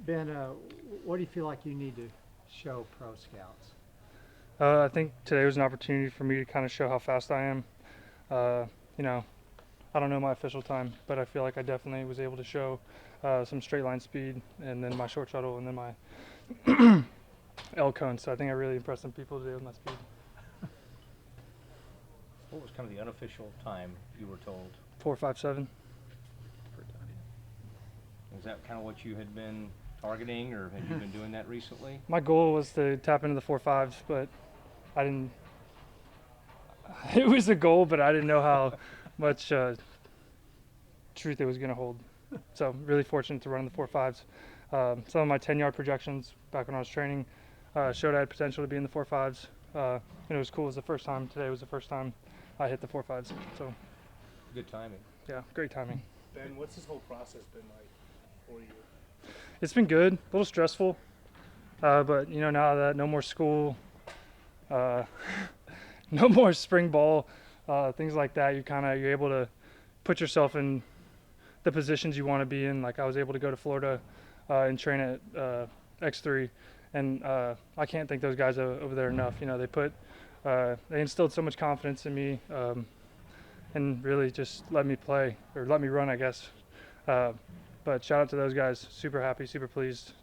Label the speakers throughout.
Speaker 1: Ben, what do you feel like you need to show pro scouts?
Speaker 2: I think today was an opportunity for me to kind of show how fast I am. Uh, you know, I don't know my official time, but I feel like I definitely was able to show some straight line speed and then my short shuttle and then my L cone. So I think I really impressed some people today with my speed.
Speaker 3: What was kind of the unofficial time you were told?
Speaker 2: 4.57.
Speaker 3: Was that kind of what you had been targeting, or had you been doing that recently?
Speaker 2: My goal was to tap into the 4.5s, but I didn't. It was a goal, but I didn't know how much truth it was going to hold. So really fortunate to run in the 4.5s. Some of my 10-yard projections back when I was training showed I had potential to be in the 4.5s. And it was cool. It was the first time. Today was the first time I hit the 4.5s. So
Speaker 3: Good timing.
Speaker 2: yeah, great timing.
Speaker 4: Ben, what's this whole process been like for you?
Speaker 2: It's been good. A little stressful, but now that no more school, uh, no more spring ball, things like that, you're able to put yourself in the positions you want to be in. Like I was able to go to Florida and train at X3, and I can't thank those guys over there enough. They instilled so much confidence in me, and really just let me play or let me run, I guess. But shout out to those guys. Super happy, super pleased.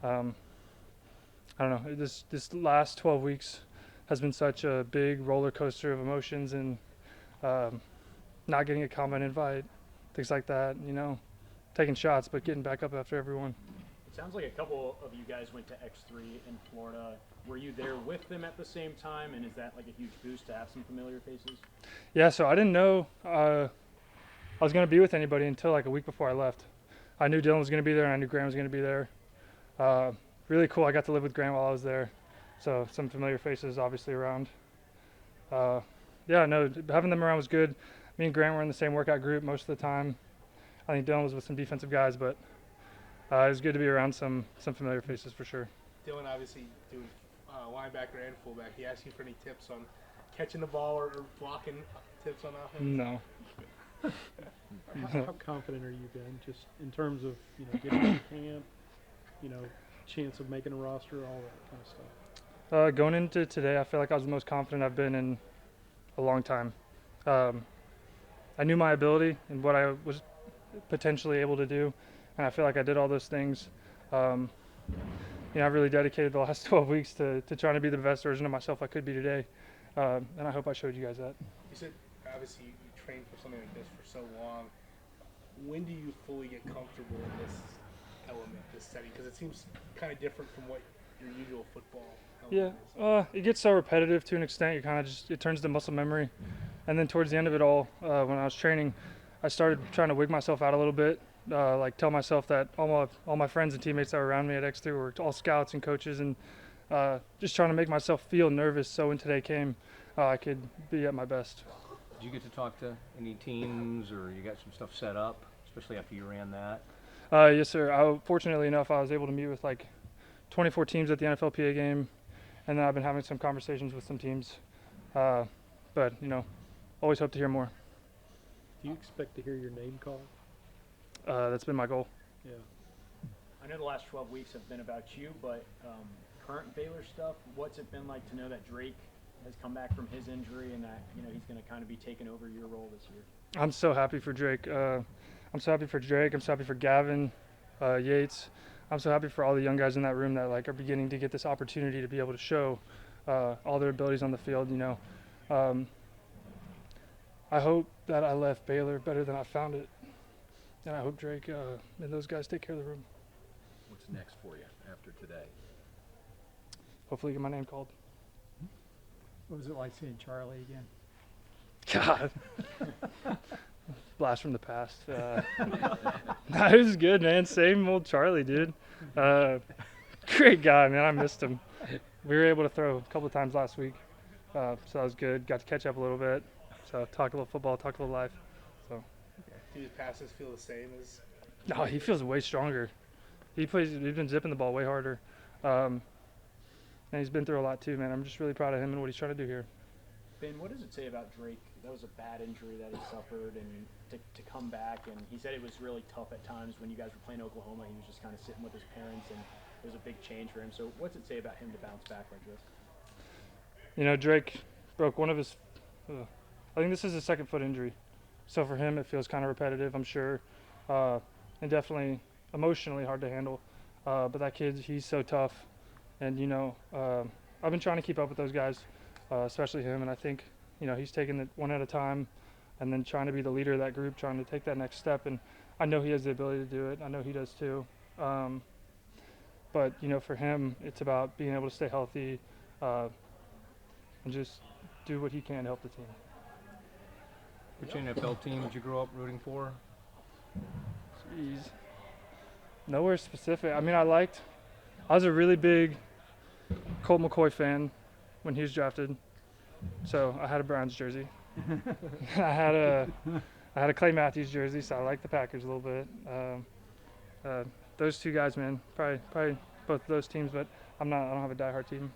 Speaker 2: I don't know. This last 12 weeks has been such a big roller coaster of emotions, and not getting a combine invite, things like that. Taking shots, but getting back up after everyone.
Speaker 5: It sounds like a couple of you guys went to X3 in Florida. Were you there with them at the same time, and is that like a huge boost to have some familiar faces?
Speaker 2: Yeah, so I didn't know I was going to be with anybody until like a week before I left. I knew Dylan was going to be there, and I knew Grant was going to be there. Really cool. I got to live with Grant while I was there, so some familiar faces obviously around. Yeah, no, having them around was good. Me and Grant were in the same workout group most of the time. I think Dylan was with some defensive guys, but it was good to be around some familiar faces for sure.
Speaker 4: Dylan obviously doing linebacker and fullback. He asked you for any tips on catching the ball or blocking tips on offense?
Speaker 2: No.
Speaker 6: How confident are you, Ben, just in terms of getting to camp, chance of making a roster, all that kind of stuff?
Speaker 2: Going into today, I feel like I was the most confident I've been in a long time. I knew my ability and what I was potentially able to do, and I feel like I did all those things. I've really dedicated the last 12 weeks to trying to be the best version of myself I could be today, and I hope I showed you guys that.
Speaker 4: You said obviously you trained for something like this for so long. When do you fully get comfortable in this element, this setting? Because it seems kind of different from what your usual football element is.
Speaker 2: It gets so repetitive to an extent. You kind of it turns to muscle memory, and then towards the end of it all, when I was training, I started trying to wig myself out a little bit. Like tell myself that all my friends and teammates that were around me at X3 were all scouts and coaches, and just trying to make myself feel nervous so when today came, I could be at my best.
Speaker 3: Did you get to talk to any teams, or you got some stuff set up, especially after you ran that?
Speaker 2: Yes, sir. Fortunately enough, I was able to meet with like 24 teams at the NFLPA game, and then I've been having some conversations with some teams. But always hope to hear more.
Speaker 6: Do you expect to hear your name called?
Speaker 2: That's been my goal.
Speaker 6: Yeah.
Speaker 5: I know the last 12 weeks have been about you, but current Baylor stuff, what's it been like to know that Drake has come back from his injury and that he's going to kind of be taking over your role this year?
Speaker 2: I'm so happy for Drake. I'm so happy for Drake. I'm so happy for Gavin Yates. I'm so happy for all the young guys in that room that are beginning to get this opportunity to be able to show all their abilities on the field. I hope that I left Baylor better than I found it, and I hope Drake and those guys take care of the room.
Speaker 7: What's next for you after today?
Speaker 2: Hopefully get my name called.
Speaker 1: What was it like seeing Charlie again?
Speaker 2: God. Blast from the past. Nah, it was good, man. Same old Charlie, dude. Great guy, man. I missed him. We were able to throw a couple of times last week, so that was good. Got to catch up a little bit. So talk a little football, talk a little life. So.
Speaker 4: Do his passes feel the same as?
Speaker 2: No, he feels way stronger. He's been zipping the ball way harder, and he's been through a lot too, man. I'm just really proud of him and what he's trying to do here.
Speaker 5: Ben, what does it say about Drake that was a bad injury that he suffered, and to come back, and he said it was really tough at times when you guys were playing Oklahoma. He was just kind of sitting with his parents, and it was a big change for him. So what's it say about him to bounce back like this?
Speaker 2: You know, Drake broke one of his. I think this is his second foot injury, so for him it feels kind of repetitive, I'm sure, and definitely emotionally hard to handle. But that kid, he's so tough, and you know, I've been trying to keep up with those guys, especially him, and I think, you know, he's taking it one at a time, and then trying to be the leader of that group, trying to take that next step, and I know he has the ability to do it. I know he does too. But you know, for him, it's about being able to stay healthy, and just do what he can to help the team.
Speaker 3: Which NFL team did you grow up rooting for?
Speaker 2: Jeez. Nowhere specific. I mean, I was a really big Colt McCoy fan when he was drafted, so I had a Browns jersey. I had a Clay Matthews jersey, so I liked the Packers a little bit. Those two guys, man, probably both of those teams, but I don't have a diehard team.